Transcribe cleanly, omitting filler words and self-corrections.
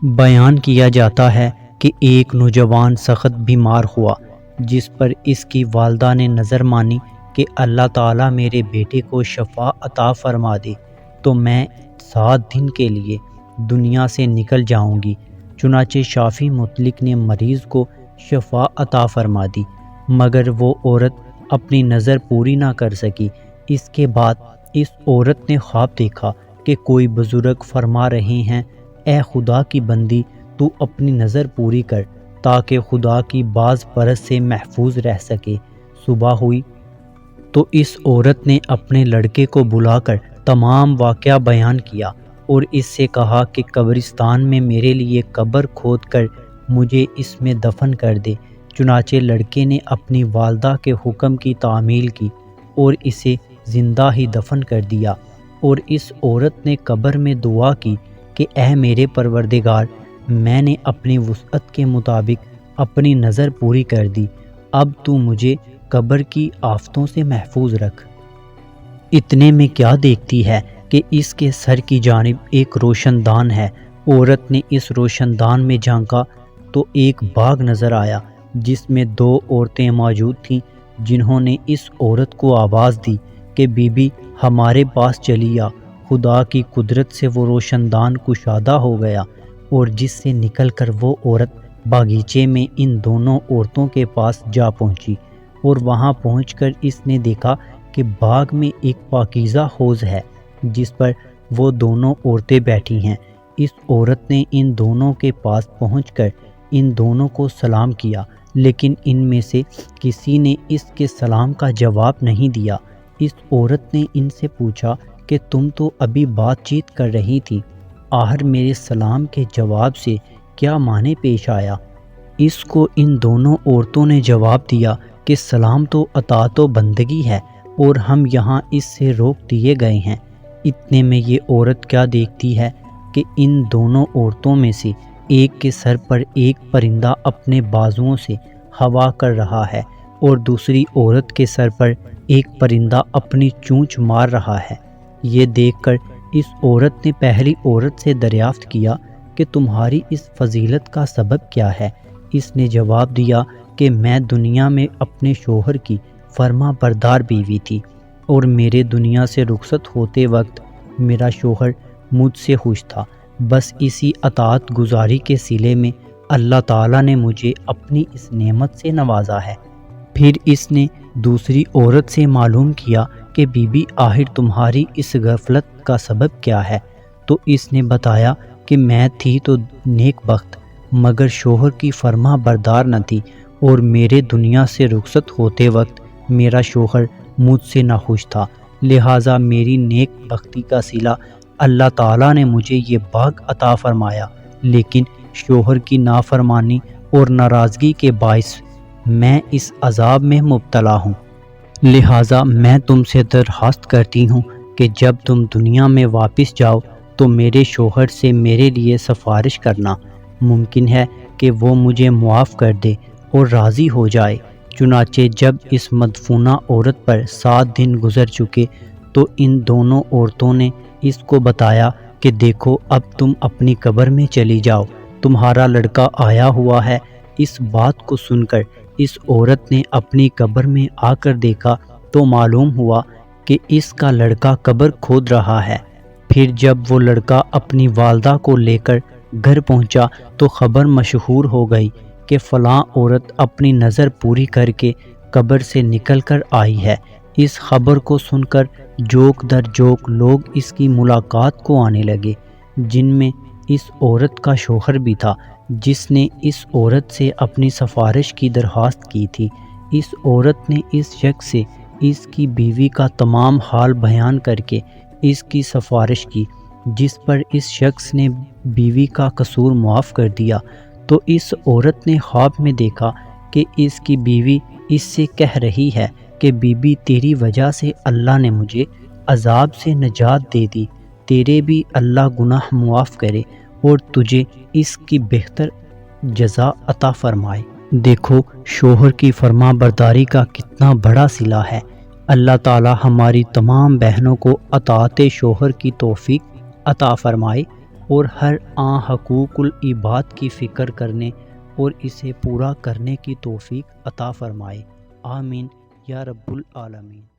بیان کیا جاتا ہے کہ ایک نوجوان سخت بیمار ہوا، جس پر اس کی والدہ نے نظر مانی کہ اللہ تعالیٰ میرے بیٹے کو شفا عطا فرما دے تو میں 7 دن کے لیے دنیا سے نکل جاؤں گی۔ چنانچہ شافی مطلق نے مریض کو شفا عطا فرما دی، مگر وہ عورت اپنی نظر پوری نہ کر سکی۔ اس کے بعد اس عورت نے خواب دیکھا کہ کوئی بزرگ فرما رہے ہیں، اے خدا کی بندی، تو اپنی نظر پوری کر تاکہ خدا کی باز پرست سے محفوظ رہ سکے۔ صبح ہوئی تو اس عورت نے اپنے لڑکے کو بلا کر تمام واقعہ بیان کیا اور اس سے کہا کہ قبرستان میں میرے لیے قبر کھود کر مجھے اس میں دفن کر دے۔ چنانچہ لڑکے نے اپنی والدہ کے حکم کی تعمیل کی اور اسے زندہ ہی دفن کر دیا، اور اس عورت نے قبر میں دعا کی کہ اے میرے پروردگار، میں نے اپنی وسعت کے مطابق اپنی نظر پوری کر دی، اب تو مجھے قبر کی آفتوں سے محفوظ رکھ۔ اتنے میں کیا دیکھتی ہے کہ اس کے سر کی جانب ایک روشن دان ہے۔ عورت نے اس روشن دان میں جھانکا تو ایک باغ نظر آیا جس میں 2 عورتیں موجود تھیں، جنہوں نے اس عورت کو آواز دی کہ بی بی ہمارے پاس چلی آ۔ خدا کی قدرت سے وہ روشن دان کشادہ ہو گیا اور جس سے نکل کر وہ عورت باغیچے میں ان دونوں عورتوں کے پاس جا پہنچی، اور وہاں پہنچ کر اس نے دیکھا کہ باغ میں ایک پاکیزہ حوض ہے جس پر وہ دونوں عورتیں بیٹھی ہیں۔ اس عورت نے ان دونوں کے پاس پہنچ کر ان دونوں کو سلام کیا، لیکن ان میں سے کسی نے اس کے سلام کا جواب نہیں دیا۔ اس عورت نے ان سے پوچھا کہ تم تو ابھی بات چیت کر رہی تھی، آخر میرے سلام کے جواب سے کیا معنی پیش آیا؟ اس کو ان دونوں عورتوں نے جواب دیا کہ سلام تو اطاعت و بندگی ہے اور ہم یہاں اس سے روک دیے گئے ہیں۔ اتنے میں یہ عورت کیا دیکھتی ہے کہ ان دونوں عورتوں میں سے ایک کے سر پر ایک پرندہ اپنے بازوؤں سے ہوا کر رہا ہے اور دوسری عورت کے سر پر ایک پرندہ اپنی چونچ مار رہا ہے۔ یہ دیکھ کر اس عورت نے پہلی عورت سے دریافت کیا کہ تمہاری اس فضیلت کا سبب کیا ہے؟ اس نے جواب دیا کہ میں دنیا میں اپنے شوہر کی فرما بردار بیوی تھی، اور میرے دنیا سے رخصت ہوتے وقت میرا شوہر مجھ سے خوش تھا۔ بس اسی اطاعت گزاری کے صلے میں اللہ تعالیٰ نے مجھے اپنی اس نعمت سے نوازا ہے۔ پھر اس نے دوسری عورت سے معلوم کیا کہ بی بی آخر تمہاری اس غفلت کا سبب کیا ہے؟ تو اس نے بتایا کہ میں تھی تو نیک بخت، مگر شوہر کی فرما بردار نہ تھی، اور میرے دنیا سے رخصت ہوتے وقت میرا شوہر مجھ سے ناخوش تھا، لہٰذا میری نیک بختی کا صلہ اللہ تعالیٰ نے مجھے یہ باغ عطا فرمایا، لیکن شوہر کی نافرمانی اور ناراضگی کے باعث میں اس عذاب میں مبتلا ہوں۔ لہٰذا میں تم سے درخواست کرتی ہوں کہ جب تم دنیا میں واپس جاؤ تو میرے شوہر سے میرے لیے سفارش کرنا، ممکن ہے کہ وہ مجھے معاف کر دے اور راضی ہو جائے۔ چنانچہ جب اس مدفونہ عورت پر 7 دن گزر چکے تو ان دونوں عورتوں نے اس کو بتایا کہ دیکھو اب تم اپنی قبر میں چلی جاؤ، تمہارا لڑکا آیا ہوا ہے۔ اس بات کو سن کر اس عورت نے اپنی قبر میں آ کر دیکھا تو معلوم ہوا کہ اس کا لڑکا قبر کھود رہا ہے۔ پھر جب وہ لڑکا اپنی والدہ کو لے کر گھر پہنچا تو خبر مشہور ہو گئی کہ فلاں عورت اپنی نظر پوری کر کے قبر سے نکل کر آئی ہے۔ اس خبر کو سن کر جوک در جوک لوگ اس کی ملاقات کو آنے لگے، جن میں اس عورت کا شوہر بھی تھا، جس نے اس عورت سے اپنی سفارش کی درخواست کی تھی۔ اس عورت نے اس شخص سے اس کی بیوی کا تمام حال بیان کر کے اس کی سفارش کی، جس پر اس شخص نے بیوی کا قصور معاف کر دیا۔ تو اس عورت نے خواب میں دیکھا کہ اس کی بیوی اس سے کہہ رہی ہے کہ بی بی تیری وجہ سے اللہ نے مجھے عذاب سے نجات دے دی، تیرے بھی اللہ گناہ معاف کرے اور تجھے اس کی بہتر جزا عطا فرمائے۔ دیکھو شوہر کی فرما برداری کا کتنا بڑا صلہ ہے۔ اللہ تعالی ہماری تمام بہنوں کو اطاعت شوہر کی توفیق عطا فرمائے اور ہر آن حقوق العباد کی فکر کرنے اور اسے پورا کرنے کی توفیق عطا فرمائے۔ آمین یا رب العالمین۔